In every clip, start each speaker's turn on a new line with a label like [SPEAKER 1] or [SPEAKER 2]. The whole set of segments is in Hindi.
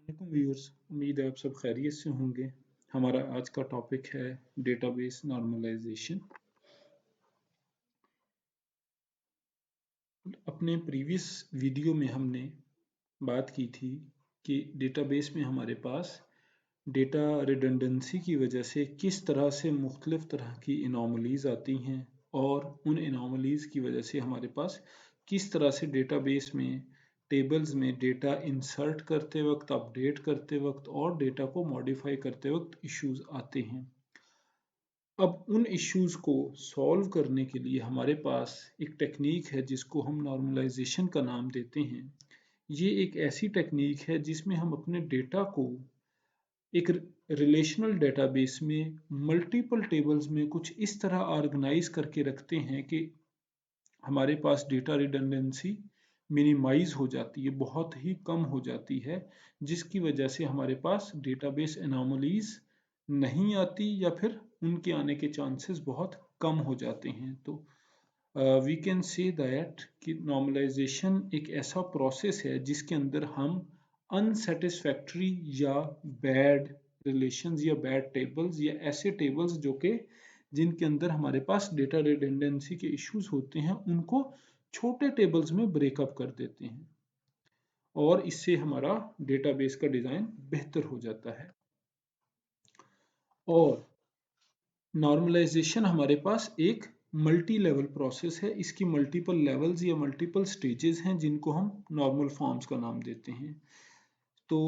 [SPEAKER 1] वालेकुम व्यूअर्स, उम्मीद है आप सब खैरियत से होंगे। हमारा आज का टॉपिक है डेटाबेस नॉर्मलाइजेशन। अपने प्रीवियस वीडियो में हमने बात की थी कि डेटाबेस में हमारे पास डेटा रिडंडेंसी की वजह से किस तरह से मुख्तलिफ तरह की इनॉमलीज आती हैं और उन इनॉमलीज की वजह से हमारे पास किस तरह से डेटाबेस में टेबल्स में डेटा इंसर्ट करते वक्त, अपडेट करते वक्त और डेटा को मॉडिफाई करते वक्त इश्यूज आते हैं। अब उन इश्यूज को सॉल्व करने के लिए हमारे पास एक टेक्निक है जिसको हम नॉर्मलाइजेशन का नाम देते हैं। ये एक ऐसी टेक्निक है जिसमें हम अपने डेटा को एक रिलेशनल डेटाबेस में मल्टीपल टेबल्स में कुछ इस तरह ऑर्गेनाइज करके रखते हैं कि हमारे पास डेटा रिडंडेंसी मिनिमाइज हो जाती है, बहुत ही कम हो जाती है, जिसकी वजह से हमारे पास डेटाबेस एनोमलीज नहीं आती या फिर उनके आने के चांसेस बहुत कम हो जाते हैं। तो वी कैन से दैट कि नॉर्मलाइजेशन एक ऐसा प्रोसेस है जिसके अंदर हम अनसेटिस्फैक्ट्री या बैड रिलेशंस या बैड टेबल्स या ऐसे टेबल्स जो कि जिनके अंदर हमारे पास डेटा रिडंडेंसी के इश्यूज होते हैं उनको छोटे टेबल्स में ब्रेकअप कर देते हैं और इससे हमारा डेटाबेस का डिज़ाइन बेहतर हो जाता है। और नॉर्मलाइजेशन हमारे पास एक मल्टी लेवल प्रोसेस है, इसकी मल्टीपल लेवल्स या मल्टीपल स्टेजेस हैं जिनको हम नॉर्मल फॉर्म्स का नाम देते हैं। तो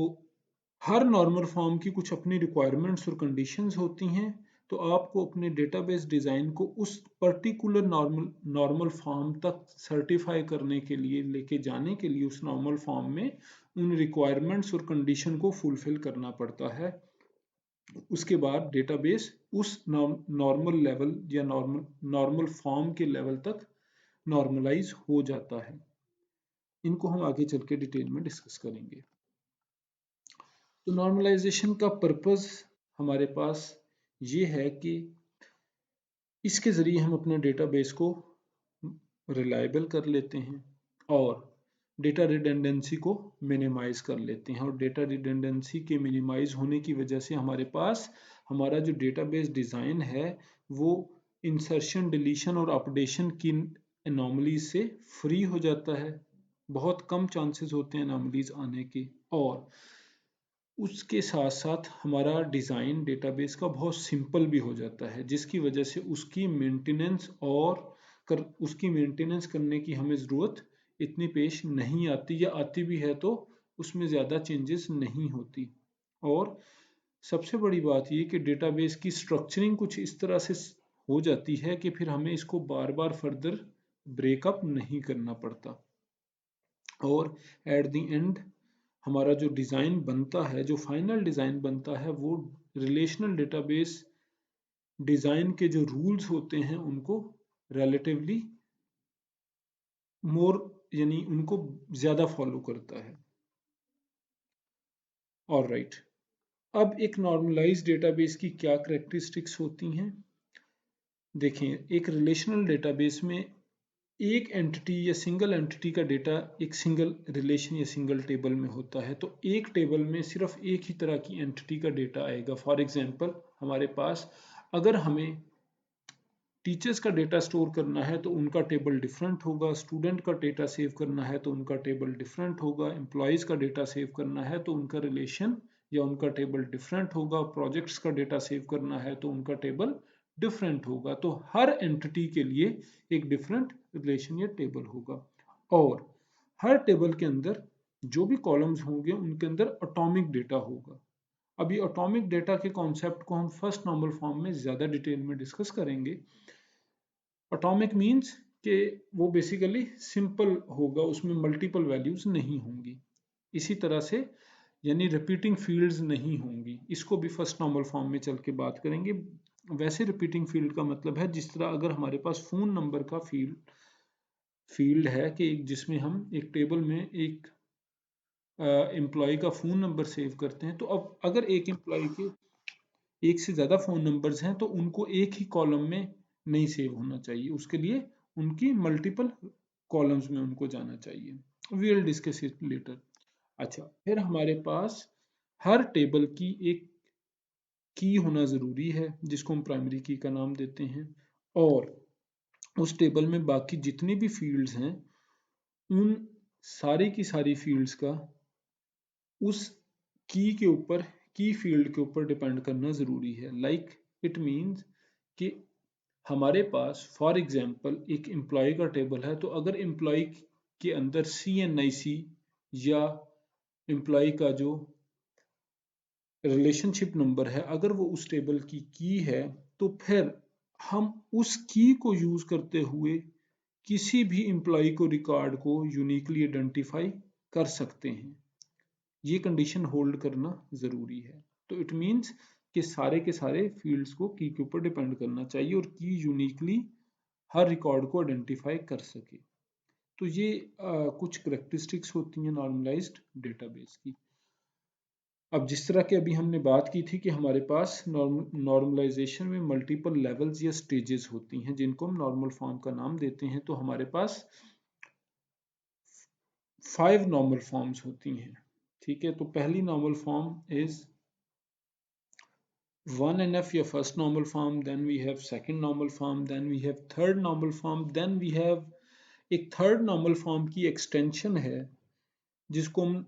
[SPEAKER 1] हर नॉर्मल फॉर्म की कुछ अपनी रिक्वायरमेंट्स और कंडीशंस होती हैं, तो आपको अपने डेटाबेस डिज़ाइन को उस पर्टिकुलर नॉर्मल फॉर्म तक सर्टिफाई करने के लिए, लेके जाने के लिए उस नॉर्मल फॉर्म में उन रिक्वायरमेंट्स और कंडीशन को फुलफिल करना पड़ता है। उसके बाद डेटाबेस उस नॉर्मल लेवल या नॉर्मल फॉर्म के लेवल तक नॉर्मलाइज हो जाता है। इनको हम आगे चल के डिटेल में डिस्कस करेंगे। तो नॉर्मलाइजेशन का पर्पस हमारे पास ये है कि इसके ज़रिए हम अपने डेटाबेस को रिलायबल कर लेते हैं और डेटा रिडंडेंसी को मिनिमाइज कर लेते हैं। और डेटा रिडंडेंसी के मिनिमाइज होने की वजह से हमारे पास हमारा जो डेटाबेस डिज़ाइन है वो इंसर्शन, डिलीशन और अपडेशन की एनॉमलीज से फ्री हो जाता है। बहुत कम चांसेस होते हैं एनॉमलीज आने के। और उसके साथ साथ हमारा डिज़ाइन डेटाबेस का बहुत सिंपल भी हो जाता है, जिसकी वजह से उसकी मेंटेनेंस करने की हमें ज़रूरत इतनी पेश नहीं आती, या आती भी है तो उसमें ज़्यादा चेंजेस नहीं होती। और सबसे बड़ी बात ये कि डेटाबेस की स्ट्रक्चरिंग कुछ इस तरह से हो जाती है कि फिर हमें इसको बार बार फर्दर ब्रेकअप नहीं करना पड़ता। और एट द एंड हमारा जो डिज़ाइन बनता है, जो फाइनल डिज़ाइन बनता है, वो रिलेशनल डेटाबेस डिज़ाइन के जो रूल्स होते हैं उनको रिलेटिवली मोर यानी उनको ज़्यादा फॉलो करता है। ऑलराइट, अब एक नॉर्मलाइज्ड डेटाबेस की क्या करेक्टरिस्टिक्स होती हैं? देखें, एक रिलेशनल डेटाबेस में एक एंटिटी या सिंगल एंटिटी का डेटा एक सिंगल रिलेशन या सिंगल टेबल में होता है, तो एक टेबल में सिर्फ एक ही तरह की एंटिटी का डेटा आएगा। फॉर एग्जांपल, हमारे पास अगर हमें टीचर्स का डेटा स्टोर करना है तो उनका टेबल डिफरेंट होगा, स्टूडेंट का डेटा सेव करना है तो उनका टेबल डिफरेंट होगा, एम्प्लॉयज़ का डेटा सेव करना है तो उनका रिलेशन या उनका टेबल डिफरेंट होगा, प्रोजेक्ट्स का डेटा सेव करना है तो उनका टेबल डिफरेंट होगा। तो हर एंटिटी के लिए एक डिफरेंट रिलेशन या टेबल होगा। और हर टेबल के अंदर जो भी कॉलम्स होंगे उनके अंदर एटॉमिक डेटा होगा। अभी एटॉमिक डेटा के कॉन्सेप्ट को हम फर्स्ट नॉर्मल फॉर्म में ज़्यादा डिटेल में डिस्कस करेंगे। एटॉमिक मीन्स कि वो बेसिकली सिंपल होगा, उसमें मल्टीपल वैल्यूज नहीं होंगी। इसी तरह से यानी रिपीटिंग फील्ड्स नहीं होंगी। इसको भी फर्स्ट नॉर्मल फॉर्म में चल के बात करेंगे। वैसे रिपीटिंग फील्ड का मतलब है जिस तरह अगर हमारे पास फ़ोन नंबर का फील्ड है कि जिसमें हम एक टेबल में एक एम्प्लॉय का फ़ोन नंबर सेव करते हैं, तो अब अगर एक एम्प्लॉय के एक से ज़्यादा फ़ोन नंबर्स हैं तो उनको एक ही कॉलम में नहीं सेव होना चाहिए, उसके लिए उनकी मल्टीपल कॉलम्स में उनको जाना चाहिए। We will discuss it later. अच्छा, फिर हमारे पास हर टेबल की एक की होना ज़रूरी है जिसको हम प्राइमरी की का नाम देते हैं, और उस टेबल में बाकी जितनी भी फील्ड्स हैं उन सारी की सारी फील्ड्स का उस की के ऊपर, की फील्ड के ऊपर डिपेंड करना ज़रूरी है। लाइक इट मीन्स कि हमारे पास फॉर एग्जांपल एक एम्प्लॉय का टेबल है, तो अगर एम्प्लॉय के अंदर CNIC या एम्प्लॉय का जो रिलेशनशिप नंबर है अगर वो उस टेबल की है, तो फिर हम उस की को यूज करते हुए किसी भी एम्प्लॉय को रिकॉर्ड को यूनिकली आइडेंटिफाई कर सकते हैं। ये कंडीशन होल्ड करना जरूरी है। तो इट मीन्स कि सारे के सारे फील्ड्स को की के ऊपर डिपेंड करना चाहिए और की यूनिकली हर रिकॉर्ड को आइडेंटिफाई कर सके। तो ये कुछ करेक्टरिस्टिक्स होती हैं नॉर्मलाइज्ड डेटाबेस की। अब जिस तरह की अभी हमने बात की थी कि हमारे पास नॉर्मलाइजेशन में मल्टीपल लेवल्स या स्टेजेस होती हैं जिनको हम नॉर्मल फॉर्म का नाम देते हैं, तो हमारे पास 5 नॉर्मल फॉर्म्स होती हैं। ठीक है, तो पहली नॉर्मल फॉर्म इज 1NF या first normal form, then we have second normal form, then we have third normal form, then we have एक थर्ड नॉर्मल फॉर्म की एक्सटेंशन है जिसको हम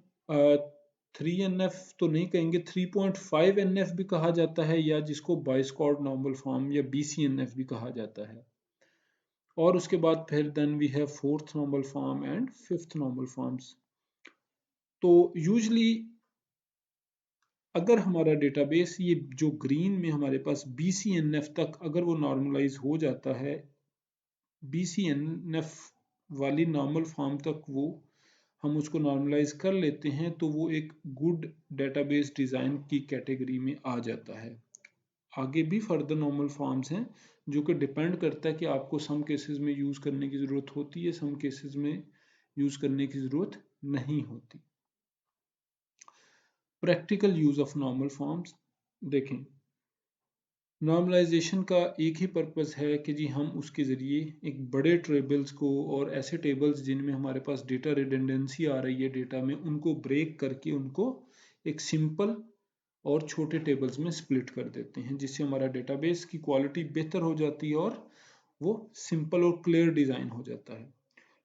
[SPEAKER 1] 3NF तो नहीं कहेंगे, 3.5NF भी कहा जाता है या जिसको बाइस्कॉर्ड नॉर्मल फॉर्म या BCNF भी कहा जाता है। और उसके बाद फिर then we have fourth normal form and fifth normal forms. तो यूजली अगर हमारा डेटाबेस ये जो ग्रीन में हमारे पास BCNF तक अगर वो नॉर्मलाइज हो जाता है, BCNF वाली नॉर्मल फॉर्म तक वो हम उसको नॉर्मलाइज कर लेते हैं, तो वो एक गुड डेटाबेस डिज़ाइन की कैटेगरी में आ जाता है। आगे भी फर्दर नॉर्मल फॉर्म्स हैं जो कि डिपेंड करता है कि आपको सम केसेस में यूज़ करने की ज़रूरत होती है, सम केसेस में यूज़ करने की ज़रूरत नहीं होती। Practical use of normal forms देखें। नॉर्मलाइजेशन का एक ही पर्पस है कि जी हम उसके ज़रिए एक बड़े टेबल्स को और ऐसे टेबल्स जिनमें हमारे पास डेटा रिडंडेंसी आ रही है डेटा में, उनको ब्रेक करके उनको एक सिंपल और छोटे टेबल्स में स्प्लिट कर देते हैं, जिससे हमारा डेटाबेस की क्वालिटी बेहतर हो जाती है और वो सिंपल और क्लियर डिज़ाइन हो जाता है।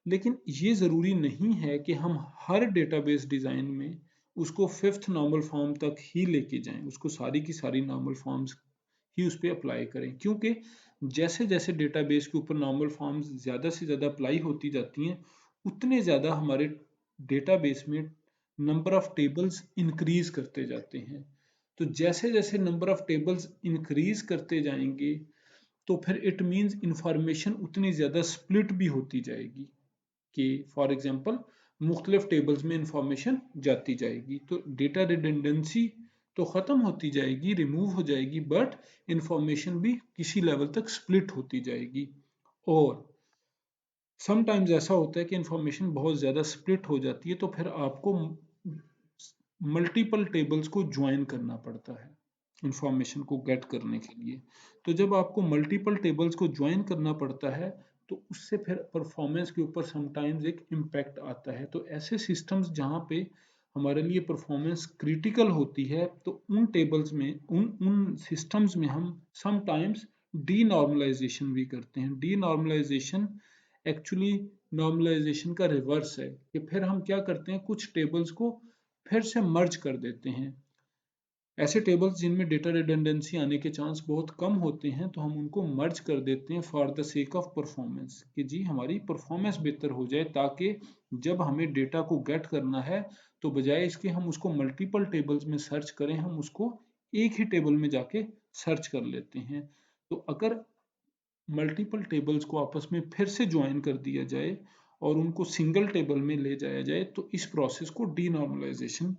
[SPEAKER 1] लेकिन ये ज़रूरी नहीं है कि हम हर डेटाबेस डिज़ाइन में उसको फिफ्थ नॉर्मल फॉर्म तक ही लेके जाएं, उसको सारी की सारी नॉर्मल फॉर्म्स ही उस पर अप्लाई करें, क्योंकि जैसे जैसे डेटाबेस के ऊपर नॉर्मल फॉर्म्स ज़्यादा से ज़्यादा अप्लाई होती जाती हैं, उतने ज़्यादा हमारे डेटाबेस में नंबर ऑफ टेबल्स इंक्रीज करते जाते हैं। तो जैसे जैसे नंबर ऑफ टेबल्स इंक्रीज करते जाएंगे, तो फिर इट मीन्स इंफॉर्मेशन उतनी ज़्यादा स्प्लिट भी होती जाएगी कि फॉर एग्जांपल मुख्तलिफ टेबल्स में इंफॉर्मेशन जाती जाएगी, तो डेटा रिडंडेंसी तो ख़त्म होती जाएगी, रिमूव हो जाएगी, बट इंफॉर्मेशन भी किसी लेवल तक स्प्लिट होती जाएगी। और समटाइम्स ऐसा होता है कि इंफॉर्मेशन बहुत ज़्यादा स्प्लिट हो जाती है, तो फिर आपको मल्टीपल टेबल्स को ज्वाइन करना पड़ता है इंफॉर्मेशन को गेट करने के लिए। तो जब आपको मल्टीपल टेबल्स को ज्वाइन करना पड़ता है, तो उससे फिर परफॉर्मेंस के ऊपर समटाइम्स एक इम्पैक्ट आता है। तो ऐसे सिस्टम्स जहाँ पे हमारे लिए परफॉर्मेंस क्रिटिकल होती है, तो उन टेबल्स में उन उन सिस्टम्स में हम समटाइम्स डी नॉर्मलाइजेशन भी करते हैं। डी नॉर्मलाइजेशन एक्चुअली नॉर्मलाइजेशन का रिवर्स है कि फिर हम क्या करते हैं, कुछ टेबल्स को फिर से मर्ज कर देते हैं। ऐसे टेबल्स जिनमें डेटा रिडंडेंसी आने के चांस बहुत कम होते हैं, तो हम उनको मर्ज कर देते हैं for the sake of performance, कि जी हमारी परफॉर्मेंस बेहतर हो जाए, ताकि जब हमें डेटा को गेट करना है तो बजाय इसके हम उसको मल्टीपल टेबल्स में सर्च करें, हम उसको एक ही टेबल में जाके सर्च कर लेते हैं। तो अगर मल्टीपल टेबल्स को आपस में फिर से ज्वाइन कर दिया जाए और उनको सिंगल टेबल में ले जाया जाए, तो इस प्रोसेस को डीनॉर्मलाइजेशन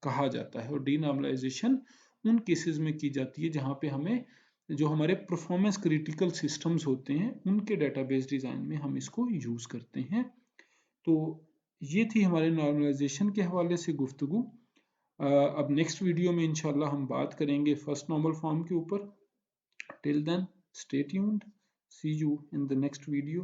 [SPEAKER 1] कहा जाता है। और डीनॉर्मलाइजेशन उन केसेस में की जाती है जहाँ पे हमें जो हमारे परफॉर्मेंस क्रिटिकल सिस्टम्स होते हैं उनके डेटाबेस डिज़ाइन में हम इसको यूज़ करते हैं। तो ये थी हमारे नॉर्मलाइजेशन के हवाले से गुफ्तगू। अब नेक्स्ट वीडियो में इंशाल्लाह हम बात करेंगे फर्स्ट नॉर्मल फॉर्म के ऊपर। Till then, stay tuned. See you in the next video.